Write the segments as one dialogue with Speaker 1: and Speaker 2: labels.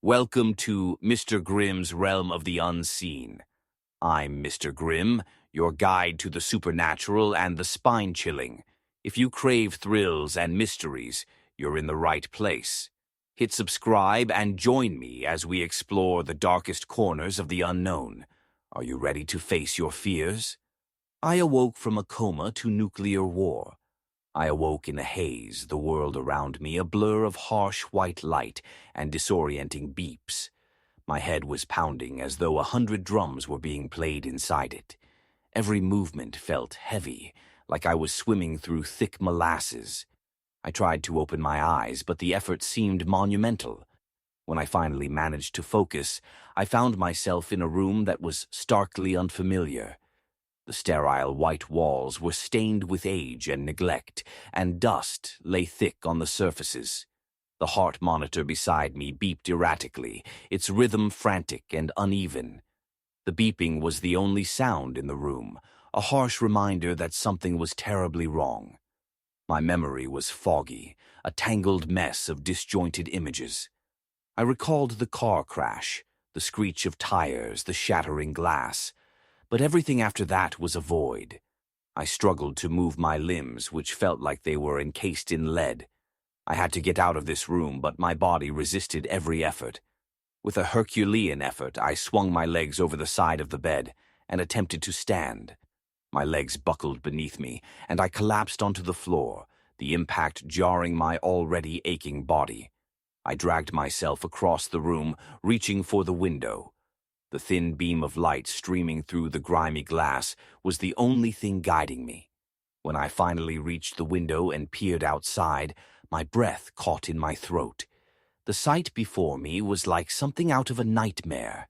Speaker 1: Welcome to Mr. Grimm's Realm of the Unseen. I'm Mr. Grimm, your guide to the supernatural and the spine-chilling. If you crave thrills and mysteries, you're in the right place. Hit subscribe and join me as we explore the darkest corners of the unknown. Are you ready to face your fears? I awoke from a coma to nuclear war. I awoke in a haze, the world around me a blur of harsh white light and disorienting beeps. My head was pounding as though 100 drums were being played inside it. Every movement felt heavy, like I was swimming through thick molasses. I tried to open my eyes, but the effort seemed monumental. When I finally managed to focus, I found myself in a room that was starkly unfamiliar. The sterile white walls were stained with age and neglect, and dust lay thick on the surfaces. The heart monitor beside me beeped erratically, its rhythm frantic and uneven. The beeping was the only sound in the room, a harsh reminder that something was terribly wrong. My memory was foggy, a tangled mess of disjointed images. I recalled the car crash, the screech of tires, the shattering glass. But everything after that was a void. I struggled to move my limbs, which felt like they were encased in lead. I had to get out of this room, but my body resisted every effort. With a Herculean effort, I swung my legs over the side of the bed and attempted to stand. My legs buckled beneath me, and I collapsed onto the floor, the impact jarring my already aching body. I dragged myself across the room, reaching for the window. The thin beam of light streaming through the grimy glass was the only thing guiding me. When I finally reached the window and peered outside, my breath caught in my throat. The sight before me was like something out of a nightmare.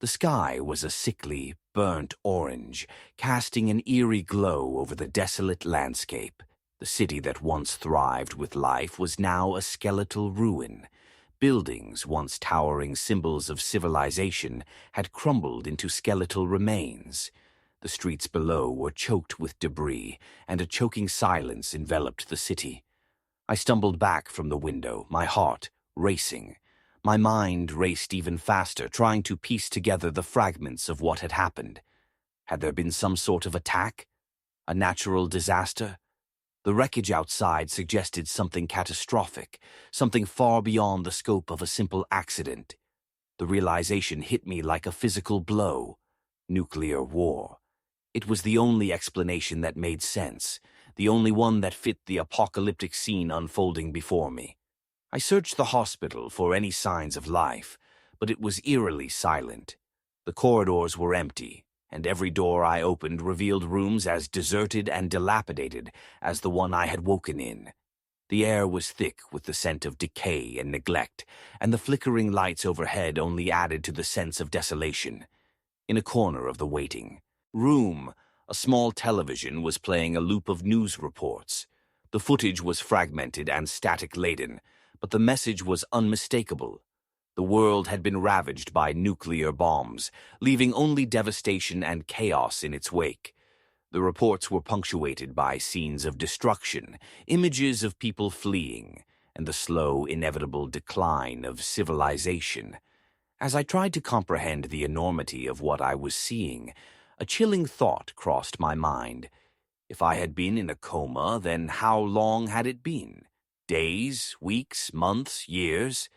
Speaker 1: The sky was a sickly, burnt orange, casting an eerie glow over the desolate landscape. The city that once thrived with life was now a skeletal ruin. Buildings, once towering symbols of civilization, had crumbled into skeletal remains. The streets below were choked with debris, and a choking silence enveloped the city. I stumbled back from the window, my heart racing. My mind raced even faster, trying to piece together the fragments of what had happened. Had there been some sort of attack? A natural disaster? The wreckage outside suggested something catastrophic, something far beyond the scope of a simple accident. The realization hit me like a physical blow. Nuclear war. It was the only explanation that made sense, the only one that fit the apocalyptic scene unfolding before me. I searched the hospital for any signs of life, but it was eerily silent. The corridors were empty, and every door I opened revealed rooms as deserted and dilapidated as the one I had woken in. The air was thick with the scent of decay and neglect, and the flickering lights overhead only added to the sense of desolation. In a corner of the waiting room, a small television was playing a loop of news reports. The footage was fragmented and static-laden, but the message was unmistakable. The world had been ravaged by nuclear bombs, leaving only devastation and chaos in its wake. The reports were punctuated by scenes of destruction, images of people fleeing, and the slow, inevitable decline of civilization. As I tried to comprehend the enormity of what I was seeing, a chilling thought crossed my mind. If I had been in a coma, then how long had it been? Days, weeks, months, years?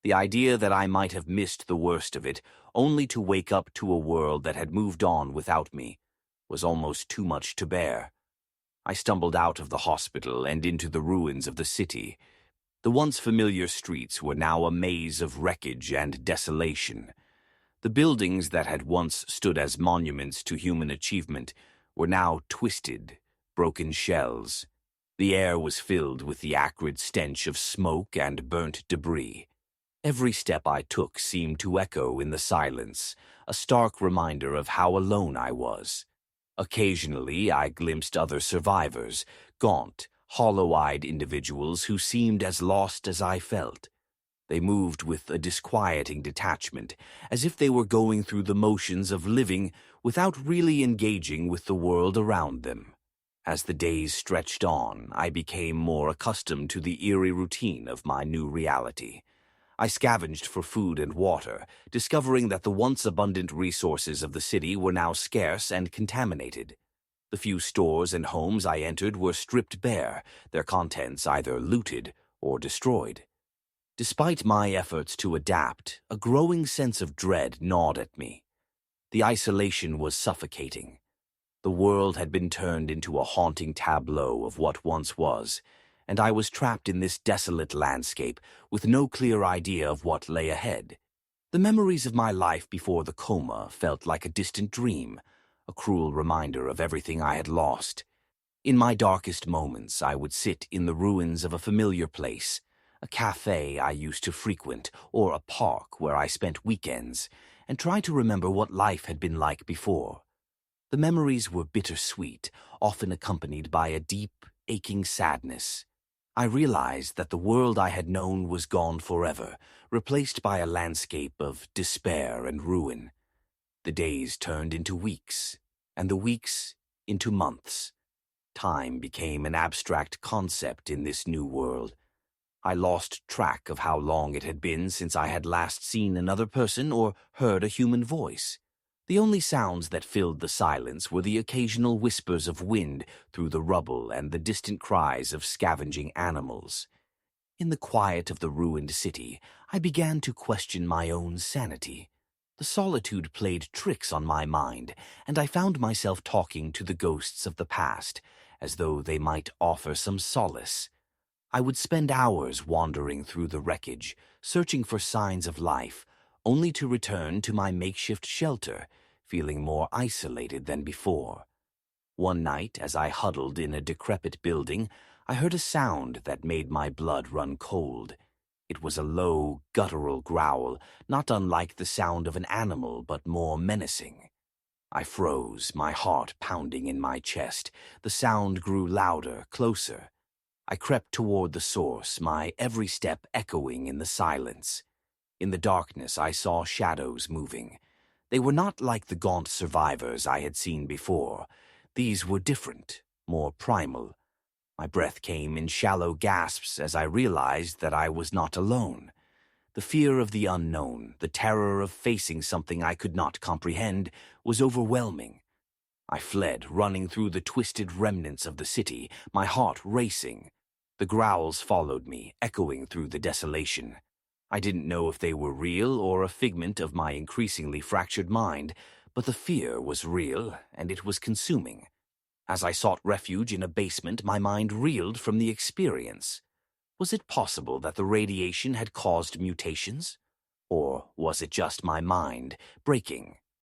Speaker 1: The idea that I might have missed the worst of it, only to wake up to a world that had moved on without me, was almost too much to bear. I stumbled out of the hospital and into the ruins of the city. The once familiar streets were now a maze of wreckage and desolation. The buildings that had once stood as monuments to human achievement were now twisted, broken shells. The air was filled with the acrid stench of smoke and burnt debris. Every step I took seemed to echo in the silence, a stark reminder of how alone I was. Occasionally, I glimpsed other survivors, gaunt, hollow-eyed individuals who seemed as lost as I felt. They moved with a disquieting detachment, as if they were going through the motions of living without really engaging with the world around them. As the days stretched on, I became more accustomed to the eerie routine of my new reality. I scavenged for food and water, discovering that the once abundant resources of the city were now scarce and contaminated. The few stores and homes I entered were stripped bare, their contents either looted or destroyed. Despite my efforts to adapt, a growing sense of dread gnawed at me. The isolation was suffocating. The world had been turned into a haunting tableau of what once was, and I was trapped in this desolate landscape with no clear idea of what lay ahead. The memories of my life before the coma felt like a distant dream, a cruel reminder of everything I had lost. In my darkest moments, I would sit in the ruins of a familiar place, a cafe I used to frequent, or a park where I spent weekends, and try to remember what life had been like before. The memories were bittersweet, often accompanied by a deep, aching sadness. I realized that the world I had known was gone forever, replaced by a landscape of despair and ruin. The days turned into weeks, and the weeks into months. Time became an abstract concept in this new world. I lost track of how long it had been since I had last seen another person or heard a human voice. The only sounds that filled the silence were the occasional whispers of wind through the rubble and the distant cries of scavenging animals. In the quiet of the ruined city, I began to question my own sanity. The solitude played tricks on my mind, and I found myself talking to the ghosts of the past, as though they might offer some solace. I would spend hours wandering through the wreckage, searching for signs of life, only to return to my makeshift shelter, feeling more isolated than before. One night, as I huddled in a decrepit building, I heard a sound that made my blood run cold. It was a low, guttural growl, not unlike the sound of an animal, but more menacing. I froze, my heart pounding in my chest. The sound grew louder, closer. I crept toward the source, my every step echoing in the silence. In the darkness, I saw shadows moving. They were not like the gaunt survivors I had seen before. These were different, more primal. My breath came in shallow gasps as I realized that I was not alone. The fear of the unknown, the terror of facing something I could not comprehend, was overwhelming. I fled, running through the twisted remnants of the city, my heart racing. The growls followed me, echoing through the desolation. I didn't know if they were real or a figment of my increasingly fractured mind, but the fear was real, and it was consuming. As I sought refuge in a basement, my mind reeled from the experience. Was it possible that the radiation had caused mutations? Or was it just my mind breaking,